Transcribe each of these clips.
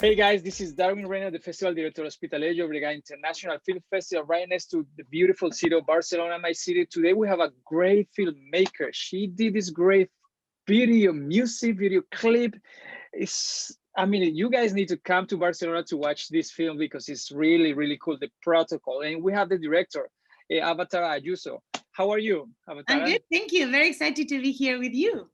Hey guys, this is Darwin Reina, the Festival Director Hospitalario Llobregat International Film Festival, right next to the beautiful city of Barcelona, my city. Today we have a great filmmaker. She did this great music video clip. I mean, you guys need to come to Barcelona to watch this film because it's really, really cool, the protocol. And we have the director, Avatâra Ayuso. How are you, Avatâra? I'm good, thank you. Very excited to be here with you.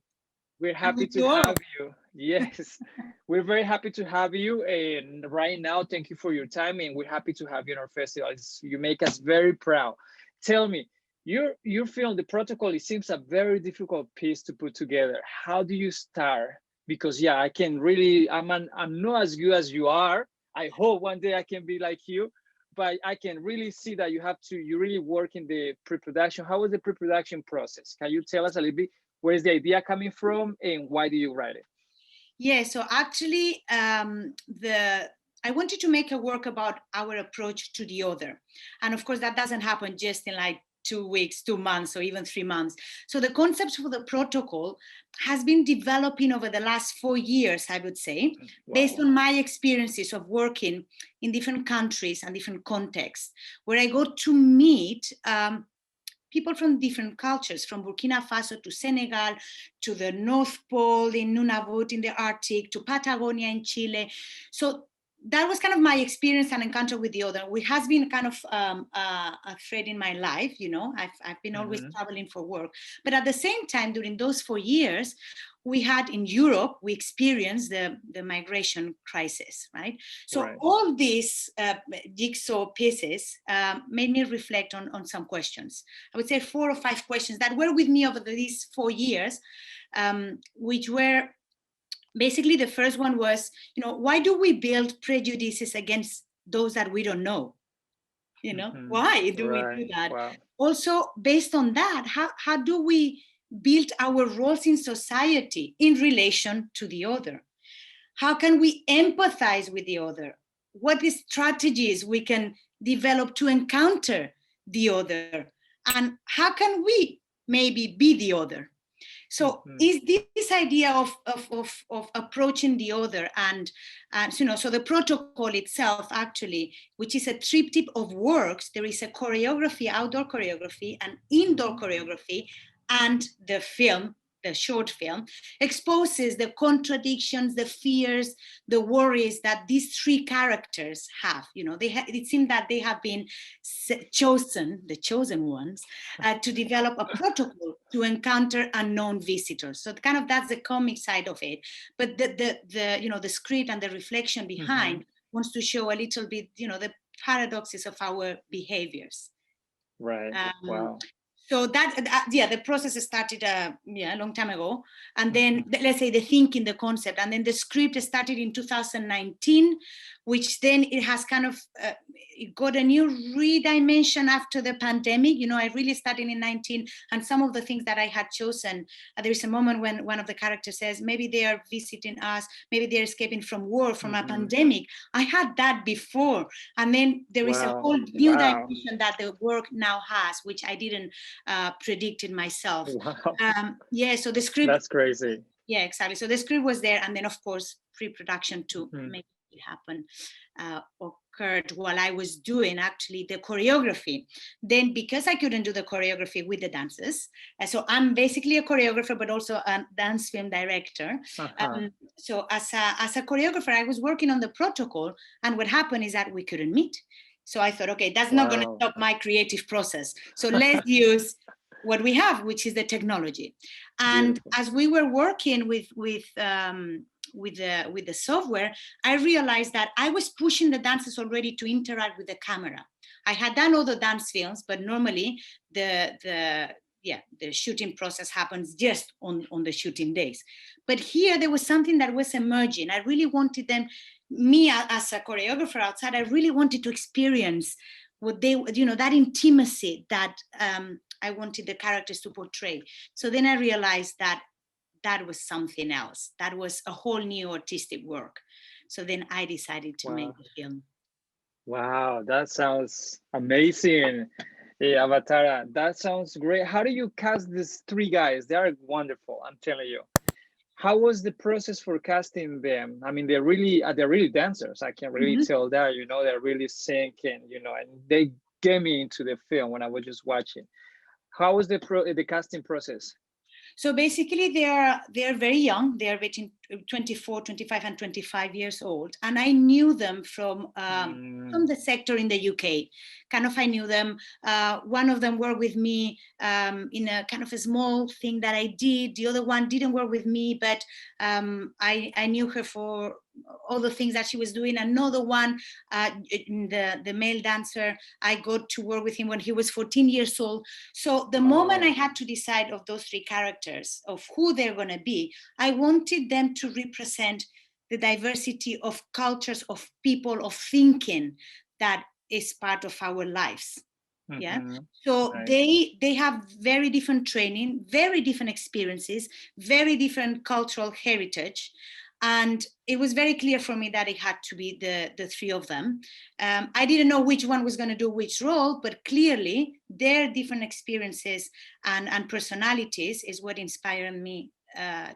We're happy to have you. Yes, we're very happy to have you. And right now, thank you for your time. And we're happy to have you in our festival. You make us very proud. Tell me, your film, The Protocol, it seems a very difficult piece to put together. How do you start? Because yeah, I can really, I'm not as good as you are. I hope one day I can be like you, but I can really see that you really work in the pre-production. How was the pre-production process? Can you tell us a little bit? Where is the idea coming from and why do you write it? Yeah, so actually I wanted to make a work about our approach to the other. And of course, that doesn't happen just in like 2 weeks, 2 months, or even 3 months. So the concept for the protocol has been developing over the last 4 years, I would say, based on my experiences of working in different countries and different contexts, where I go to meet people from different cultures, from Burkina Faso to Senegal, to the North Pole in Nunavut in the Arctic, to Patagonia in Chile. So that was kind of my experience and encounter with the other, which has been kind of a thread in my life. You know, I've been always traveling for work. But at the same time, during those 4 years, we had in Europe, we experienced the migration crisis, right? So all these jigsaw pieces made me reflect on some questions. I would say 4 or 5 questions that were with me over these 4 years, which were basically the first one was, you know, why do we build prejudices against those that we don't know? You know, why do we do that? Wow. Also, based on that, how do we build our roles in society in relation to the other? How can we empathize with the other? What strategies we can develop to encounter the other? And how can we maybe be the other? So is this idea of approaching the other and you know, so the protocol itself actually, which is a triptych of works, there is a choreography, outdoor choreography, and indoor choreography, and the film, the short film, exposes the contradictions, the fears, the worries that these 3 characters have. You know, it seems that they have been chosen, the chosen ones, to develop a protocol to encounter unknown visitors. So kind of that's the comic side of it. But the you know, the script and the reflection behind wants to show a little bit, you know, the paradoxes of our behaviors. Right. Wow. So yeah, the process started a long time ago, and then let's say the thinking, the concept, and then the script started in 2019, which then it has kind of it got a new redimension after the pandemic. You know, I really started in 19, and some of the things that I had chosen, there is a moment when one of the characters says, maybe they are visiting us, maybe they're escaping from war, from a pandemic. I had that before, and then there is a whole new dimension that the work now has, which I didn't predicted myself. Yeah, so the script, that's crazy. Yeah, exactly. So the script was there, and then of course pre-production to make it happen occurred while I was doing actually the choreography. Then because I couldn't do the choreography with the dancers, so I'm basically a choreographer but also a dance film director. So as a choreographer, I was working on the protocol, and what happened is that we couldn't meet. So I thought, okay, that's not going to stop my creative process. So let's use what we have, which is the technology. And as we were working with the software, I realized that I was pushing the dancers already to interact with the camera. I had done other dance films, but normally the shooting process happens just on the shooting days. But here there was something that was emerging. I really wanted them, me as a choreographer outside, I really wanted to experience what they, you know, that intimacy that I wanted the characters to portray. So then I realized that that was something else. That was a whole new artistic work. So then I decided to make the film. Wow, that sounds amazing. Hey, Avatâra, that sounds great. How do you cast these 3 guys? They are wonderful, I'm telling you. How was the process for casting them? I mean, they're really dancers. I can really Mhm. tell that, you know, they're really singing, you know, and they get me into the film when I was just watching. How was the casting process? So basically, they are very young. They are between 24, 25, and 25 years old, and I knew them from the sector in the UK. Kind of, I knew them. One of them worked with me in a kind of a small thing that I did. The other one didn't work with me, but I knew her for all the things that she was doing. Another one, the male dancer, I got to work with him when he was 14 years old. So the moment I Wow. had to decide of those three characters, of who they're going to be, I wanted them to represent the diversity of cultures, of people, of thinking that is part of our lives. Yeah. So Nice. they have very different training, very different experiences, very different cultural heritage. And it was very clear for me that it had to be the three of them. I didn't know which one was going to do which role, but clearly their different experiences and personalities is what inspired me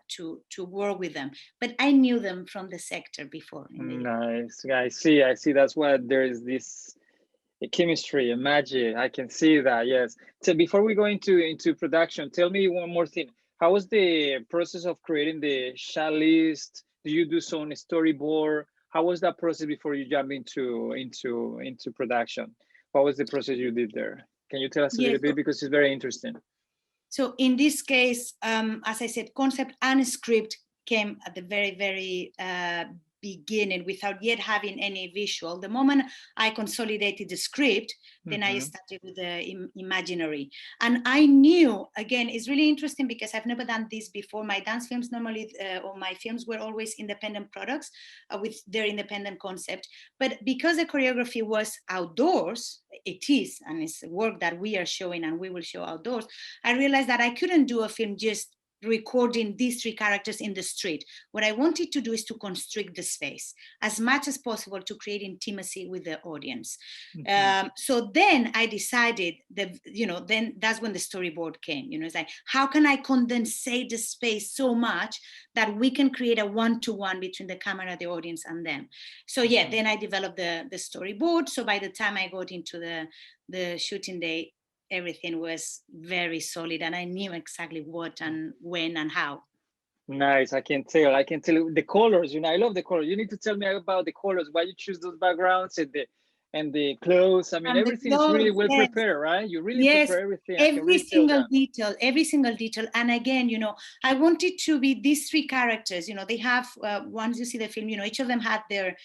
to work with them. But I knew them from the sector before. Nice. Yeah, I see. That's why there is this chemistry and magic. I can see that. Yes. So before we go into production, tell me one more thing. How was the process of creating the shot list? Do you do some storyboard? How was that process before you jump into production? What was the process you did there? Can you tell us a Yes. little bit, because it's very interesting? So in this case, as I said, concept and script came at the very, very beginning without yet having any visual. The moment I consolidated the script, then I started with the imaginary. And I knew, again, it's really interesting because I've never done this before. My dance films normally, or my films were always independent products with their independent concept. But because the choreography was outdoors, it is, and it's work that we are showing and we will show outdoors, I realized that I couldn't do a film just recording these three characters in the street. What I wanted to do is to constrict the space as much as possible to create intimacy with the audience. So then I decided that, then that's when the storyboard came. It's like, how can I condensate the space so much that we can create a one-to-one between the camera, the audience, and them? So yeah, then I developed the storyboard. So by the time I got into the shooting day, everything was very solid and I knew exactly what and when and how. Nice. I can tell. The colors. I love the colors. You need to tell me about the colors. Why you choose those backgrounds and the clothes. I mean, And the everything is really clothes, well yes. prepared, right? You really Yes, prepare everything. I can every really tell single that. detail. And again, I wanted to be these three characters. They have, once you see the film, each of them had their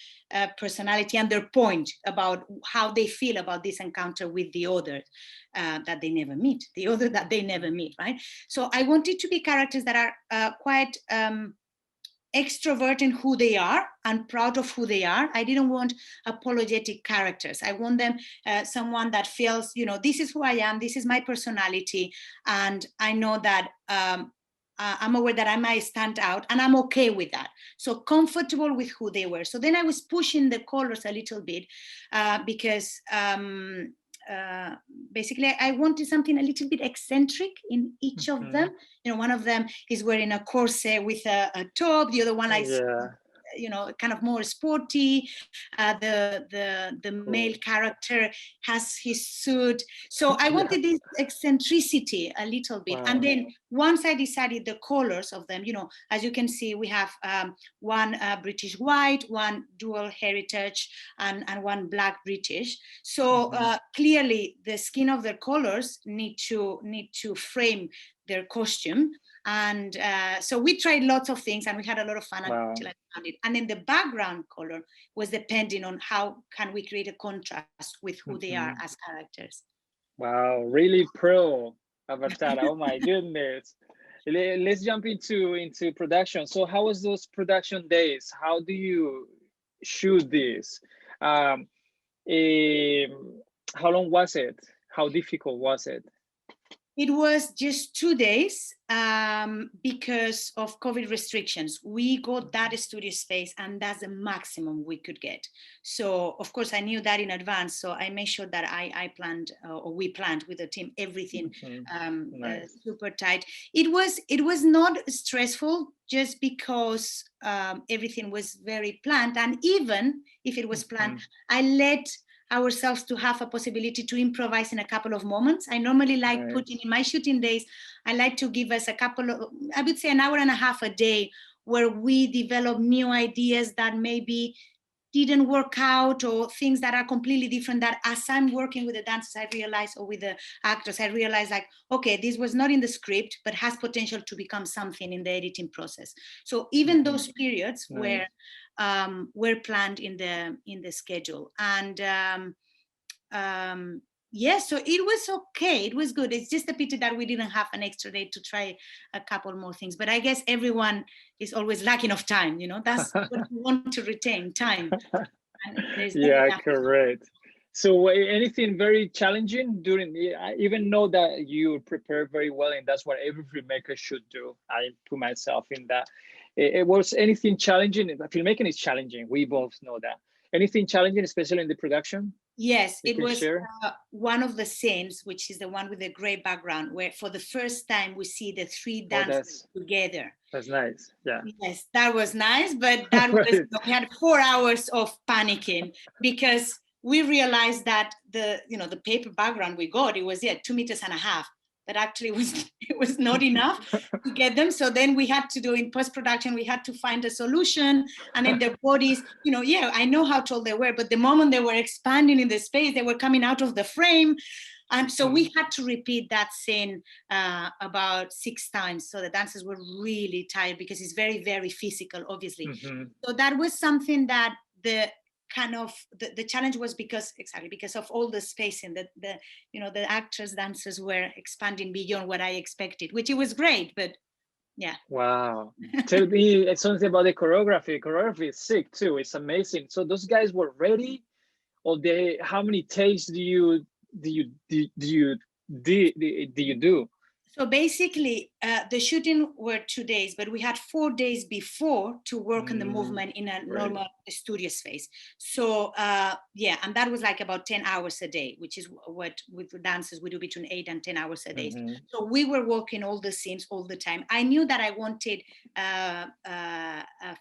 personality and their point about how they feel about this encounter with the other that they never meet, the other that they never meet, right? So I wanted to be characters that are quite extrovert in who they are and proud of who they are. I didn't want apologetic characters. I want them someone that feels, this is who I am, this is my personality, and I know that I'm aware that I might stand out and I'm okay with that. So comfortable with who they were. So then I was pushing the colors a little bit because basically I wanted something a little bit eccentric in each of them. One of them is wearing a corset with a top, the other one is kind of more sporty. The male character has his suit. So I wanted this eccentricity a little bit. Wow. And then once I decided the colors of them, as you can see, we have one British white, one dual heritage, and one black British. So clearly the skin of their colors need to frame their costume. And so we tried lots of things and we had a lot of fun until I found it. And then the background color was depending on how can we create a contrast with who they are as characters. Wow, really pro, Avatâra. Oh my goodness. Let's jump into production. So how was those production days? How do you shoot this? Um, how long was it? How difficult was it? It was just 2 days because of COVID restrictions. We got that studio space, and that's the maximum we could get. So, of course, I knew that in advance. So I made sure that I planned, or we planned with the team, everything Nice. super tight. It was not stressful just because everything was very planned. And even if it was planned, I let ourselves to have a possibility to improvise in a couple of moments. I normally like putting in my shooting days, I like to give us a couple of, I would say an hour and a half a day where we develop new ideas that maybe didn't work out, or things that are completely different, that as I'm working with the dancers, I realize, or with the actors, I realize like, okay, this was not in the script, but has potential to become something in the editing process. So even those periods were planned in the schedule. And yeah, so it was okay, it was good. It's just a pity that we didn't have an extra day to try a couple more things, but I guess everyone is always lacking of time, that's what we want to retain, time. Yeah, correct. So anything very challenging during, I even know that you prepare very well, and that's what every filmmaker should do. I put myself in that. It was anything challenging? Filmmaking is challenging, we both know that. Anything challenging, especially in the production? Yes, it was one of the scenes, which is the one with the gray background, where for the first time we see the three dancers together. That's nice. Yeah. Yes, that was nice, but that was we had 4 hours of panicking, because we realized that the paper background we got, it was 2.5 meters, but actually it was not enough to get them. So then we had to do, in post-production, we had to find a solution. And then their bodies, I know how tall they were, but the moment they were expanding in the space, they were coming out of the frame. And so we had to repeat that scene about 6 times. So the dancers were really tired, because it's very, very physical, obviously. So that was something that the challenge was, because of all the spacing, that the actors, dancers were expanding beyond what I expected, which it was great, but yeah. Wow. Tell me something about the choreography. Choreography is sick too. It's amazing. So those guys were ready, or how many takes do you do? So basically, the shooting were 2 days, but we had 4 days before to work on the movement in a normal studio space. So and that was like about 10 hours a day, which is what with the dancers we do between 8 and 10 hours a day. So we were working all the scenes all the time. I knew that I wanted a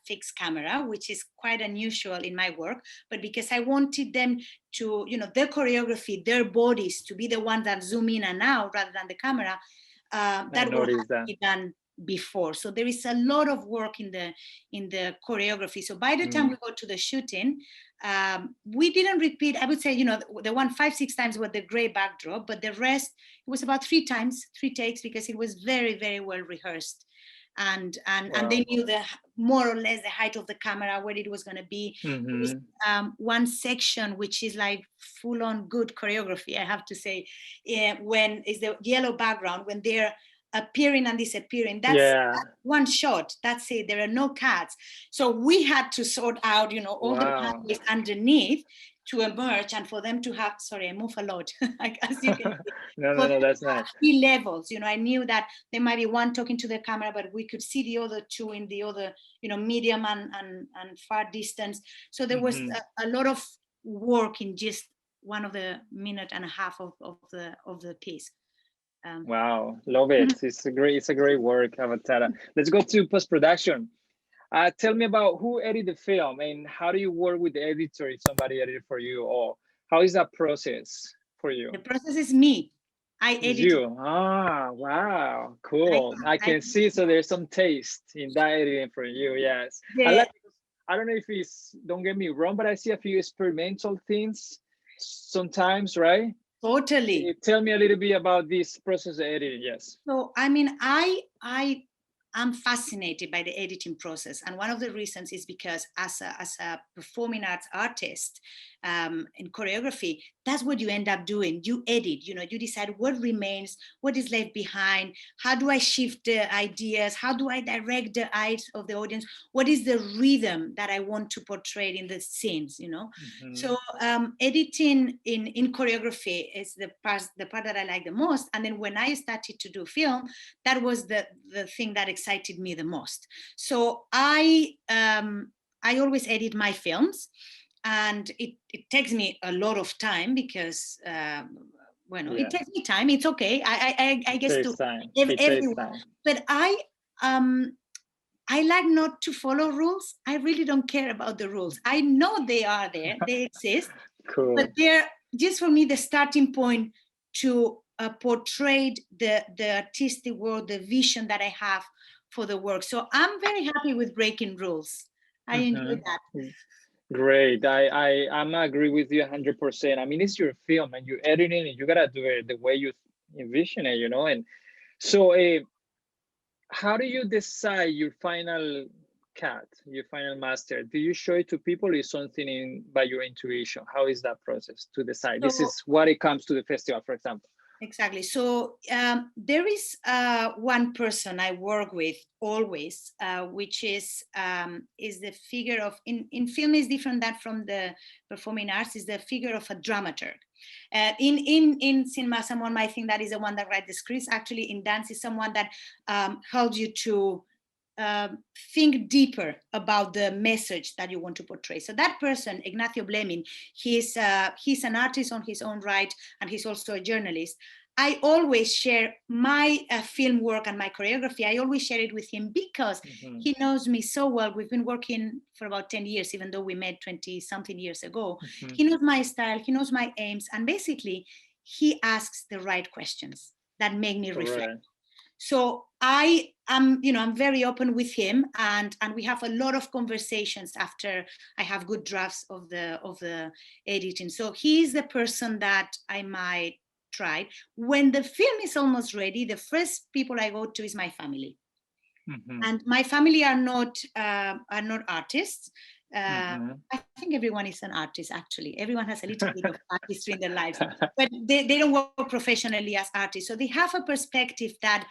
fixed camera, which is quite unusual in my work, but because I wanted them to, their choreography, their bodies to be the ones that zoom in and out rather than the camera, that will have to be done before. So there is a lot of work in the choreography. So by the time we go to the shooting, we didn't repeat. I would say, the one 5-6 times with the gray backdrop, but the rest, it was about 3 takes, because it was very, very well rehearsed. And they knew more or less the height of the camera, where it was going to be. There was, one section which is like full on good choreography, I have to say, when is the yellow background, when they're appearing and disappearing, that's one shot, that's it, there are no cuts. So we had to sort out, all the pathways underneath to emerge, and for them to have, sorry, I move a lot, like, as you can see. No, that's nice. 3 levels, I knew that there might be one talking to the camera, but we could see the other 2 in the other, medium and far distance. So there was a lot of work in just 1.5 minutes of the piece. Wow, love it. It's a great work, Avatâra. Let's go to post-production. Tell me about who edited the film, and how do you work with the editor if somebody edited for you, or how is that process for you? The process is me. I edit. You? Wow, cool. I can see, so there's some taste in that editing for you, yes. I don't know if it's, don't get me wrong, but I see a few experimental things sometimes, right? Totally. Tell me a little bit about this process of editing, yes. So, I mean, I'm fascinated by the editing process. And one of the reasons is because as a performing arts artist, in choreography, that's what you end up doing. You edit, you know, you decide what remains, what is left behind, how do I shift the ideas, how do I direct the eyes of the audience, what is the rhythm that I want to portray in the scenes, you know. So editing in choreography is the part that I like the most. And then when I started to do film, that was the thing that excited me the most. So I always edit my films, and it takes me a lot of time because it takes me time. It's okay. I guess to everyone. But I like not to follow rules. I really don't care about the rules. I know they are there, they exist, cool. But they're just for me the starting point to portray the artistic world, the vision that I have for the work. So I'm very happy with breaking rules. I enjoy that. Great. I'm agree with you 100%. I mean, it's your film and you're editing it. You gotta do it the way you envision it, you know. And so, how do you decide your final cut, your final master? Do you show it to people, or is something by your intuition? How is that process to decide? This is what it comes to the festival, for example. Exactly. So there is one person I work with always, which is the figure of, in film is different than from the performing arts, is the figure of a dramaturg. In cinema, someone might think that is the one that writes the scripts. Actually, in dance is someone that helps you to think deeper about the message that you want to portray. So that person, Ignacio Blemin, he's an artist on his own right, and he's also a journalist. I always share my film work and my choreography. I always share it with him because he knows me so well. We've been working for about 10 years, even though we met 20 something years ago. He knows my style, he knows my aims, and basically he asks the right questions that make me reflect. So I'm very open with him, and we have a lot of conversations after I have good drafts of the editing. So he's the person that I might try. When the film is almost ready, the first people I go to is my family, and my family are not artists. I think everyone is an artist, actually. Everyone has a little bit of artistry in their lives, but they don't work professionally as artists. So they have a perspective that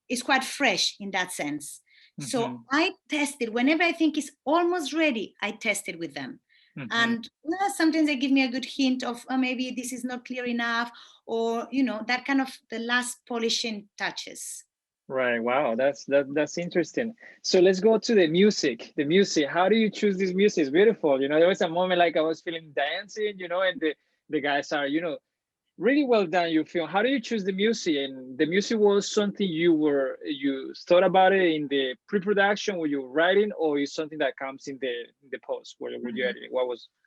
is quite fresh in that sense. So I test it whenever I think it's almost ready. I test it with them. And sometimes they give me a good hint of maybe this is not clear enough, or that kind of the last polishing touches. Right. Wow, that's interesting. So let's go to the music. The music. How do you choose this music? It's beautiful. There was a moment like I was feeling dancing, and the guys are, really well done. You film. How do you choose the music? And the music was something you thought about it in the pre-production when you were writing, or is something that comes in the post where you editing?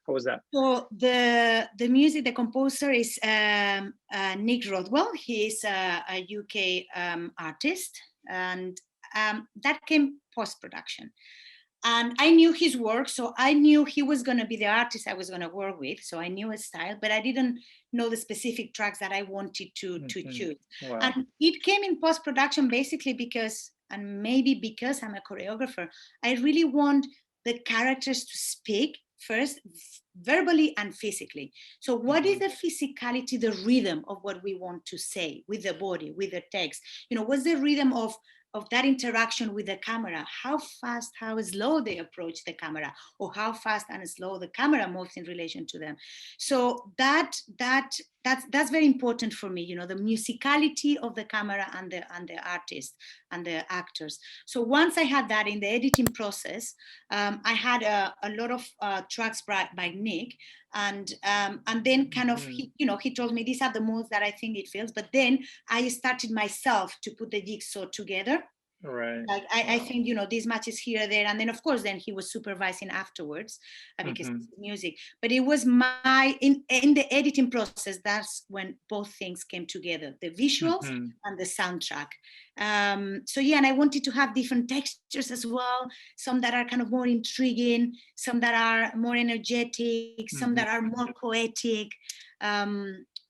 How was that? So the music, the composer is Nick Rodwell. He's a UK artist, and that came post-production. And I knew his work, so I knew he was going to be the artist I was going to work with. So I knew his style, but I didn't know the specific tracks that I wanted to choose. Wow. And it came in post-production basically because, and maybe because I'm a choreographer, I really want the characters to speak first, verbally and physically. So what is the physicality, the rhythm of what we want to say with the body, with the text? What's the rhythm of that interaction with the camera? How fast, how slow they approach the camera, or how fast and slow the camera moves in relation to them. So that's very important for me, the musicality of the camera and the artist and the actors. So once I had that in the editing process, I had a lot of tracks by Nick, and then kind of he told me these are the moves that I think it feels, but then I started myself to put the jigsaw together. Right. Like I think these matches here, there, and then of course then he was supervising afterwards because it's music. But it was in the editing process, that's when both things came together, the visuals and the soundtrack. So yeah, and I wanted to have different textures as well, some that are kind of more intriguing, some that are more energetic, some that are more poetic.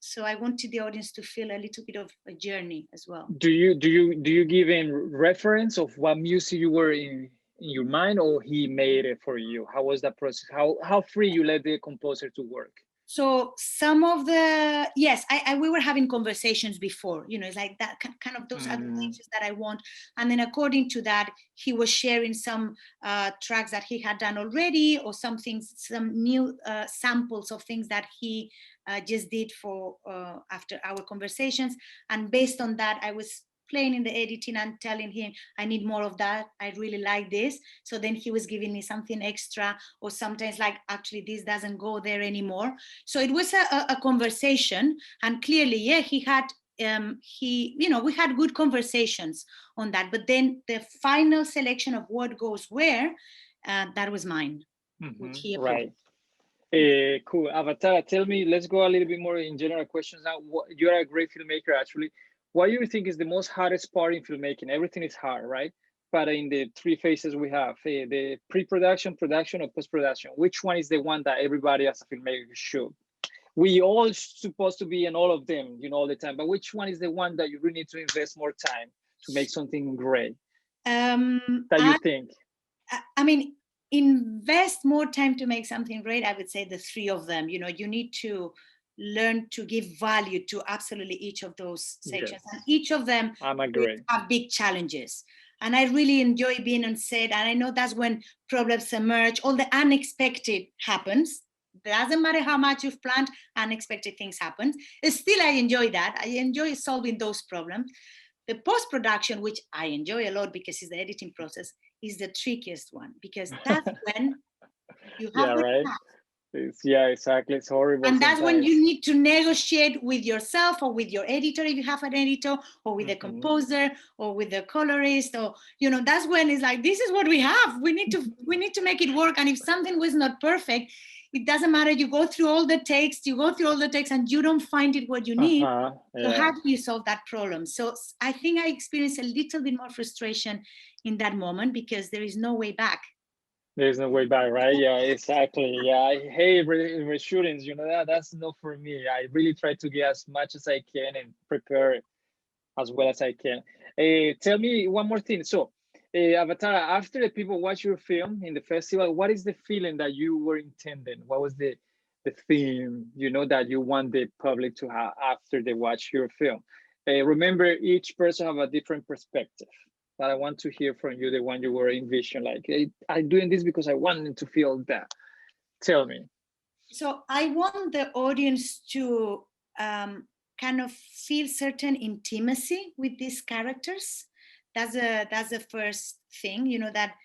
So I wanted the audience to feel a little bit of a journey as well. Do you give in reference of what music you were in your mind, or he made it for you? How was that process? How free you let the composer to work? So some of the, yes, we were having conversations before, it's like that kind of those are the things that I want. And then according to that, he was sharing some tracks that he had done already, or some things, some new samples of things that he just did for after our conversations. And based on that, I was playing in the editing and telling him, I need more of that. I really like this. So then he was giving me something extra, or sometimes like, actually, this doesn't go there anymore. So it was a conversation, and clearly, yeah, he had, we had good conversations on that. But then the final selection of what goes where, that was mine, which he approved. Right. Cool. Avatâra, tell me, let's go a little bit more in general questions now. You're a great filmmaker, actually. What do you think is the most hardest part in filmmaking? Everything is hard, right? But in the three phases we have, the pre-production, production, or post-production, which one is the one that everybody as a filmmaker should? We all supposed to be in all of them, all the time. But which one is the one that you really need to invest more time to make something great? That you think? I mean, invest more time to make something great. I would say the three of them. You need to learn to give value to absolutely each of those sections, and each of them have big challenges. And I really enjoy being on set, and I know that's when problems emerge. All the unexpected happens. Doesn't matter how much you've planned, unexpected things happen. Still, I enjoy that. I enjoy solving those problems. The post-production, which I enjoy a lot because it's the editing process, is the trickiest one, because that's when you have yeah, exactly. It's horrible. And that's when you need to negotiate with yourself, or with your editor if you have an editor, or with the composer, or with the colorist, or that's when it's like, this is what we have. We need to make it work. And if something was not perfect, it doesn't matter. You go through all the takes, and you don't find it what you need. So how do you solve that problem? So I think I experienced a little bit more frustration in that moment, because there is no way back. There's no way back, right? Yeah, exactly. Yeah, I hate reshootings. That's not for me. I really try to get as much as I can and prepare as well as I can. Tell me one more thing. So, Avatâra, after the people watch your film in the festival, what is the feeling that you were intending? What was the theme, that you want the public to have after they watch your film? Remember, each person have a different perspective. But I want to hear from you, the one you were envisioning, like, hey, I'm doing this because I wanted to feel that. Tell me. So I want the audience to kind of feel certain intimacy with these characters. That's the first thing, that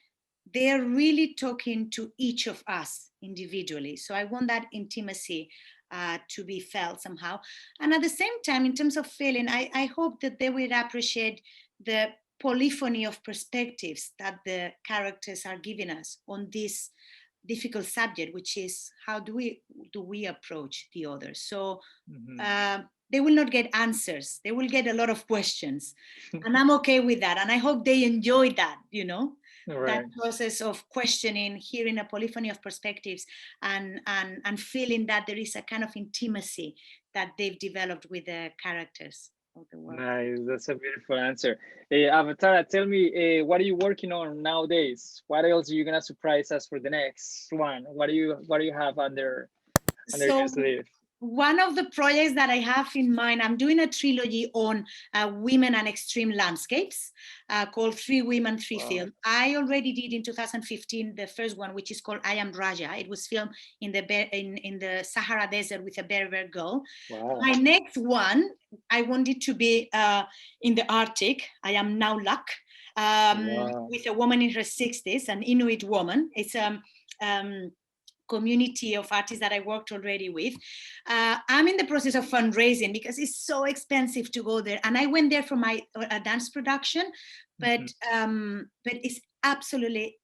they're really talking to each of us individually. So I want that intimacy to be felt somehow. And at the same time, in terms of feeling, I hope that they will appreciate the polyphony of perspectives that the characters are giving us on this difficult subject, which is how do we approach the other. So they will not get answers, they will get a lot of questions. And I'm okay with that, and I hope they enjoy that, that process of questioning, hearing a polyphony of perspectives, and feeling that there is a kind of intimacy that they've developed with the characters. Nice, that's a beautiful answer. Avatâra, tell me, what are you working on nowadays? What else are you gonna surprise us for the next one? What do you have under your sleeve? One of the projects that I have in mind, I'm doing a trilogy on women and extreme landscapes called 3 Women, 3 Films. I already did in 2015 the first one, which is called I Am Raja. It was filmed in the Sahara Desert with a Berber girl. My next one, I want it to be in the Arctic. I Am Now Luck, with a woman in her 60s, an Inuit woman. It's community of artists that I worked already with. I'm in the process of fundraising because it's so expensive to go there. And I went there for my dance production, but it's absolutely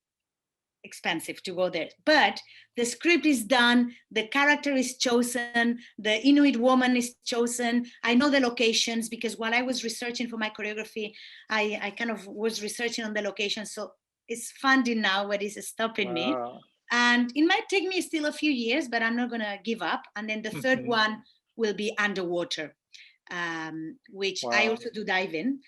expensive to go there. But the script is done, the character is chosen, the Inuit woman is chosen. I know the locations because while I was researching for my choreography, I kind of was researching on the location. So it's funding now, but it's stopping me. And it might take me still a few years, but I'm not going to give up. And then the third one will be underwater. which I also do dive in.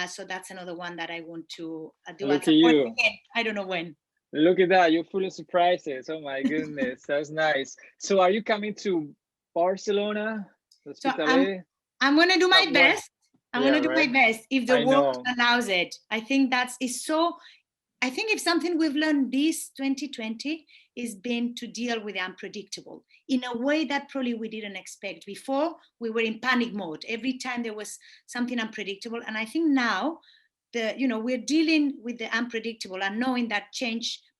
So that's another one that I want to do. Look at you. Again. I don't know when. Look at that. You're full of surprises. Oh my goodness. That's nice. So are you coming to Barcelona? So I'm going to do my best. I'm going to do my best if the world allows it. I think I think if something we've learned this 2020 is been to deal with the unpredictable in a way that probably we didn't expect. Before, we were in panic mode. Every time there was something unpredictable. And I think now, we're dealing with the unpredictable and knowing that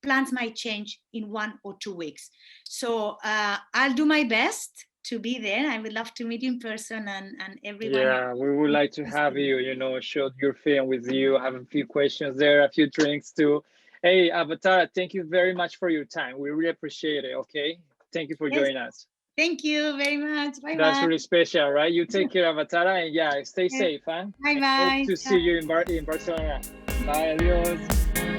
plans might change in 1 or 2 weeks. So I'll do my best to be there. I would love to meet you in person and everyone. Yeah, we would like to have you, show your film with you, have a few questions there, a few drinks too. Hey, Avatâra, thank you very much for your time. We really appreciate it, okay? Thank you for joining us. Thank you very much. Bye-bye. That's really special, right? You take care, Avatâra, and yeah, stay safe, huh? Bye-bye. Hope to see you in Barcelona. Bye, adios.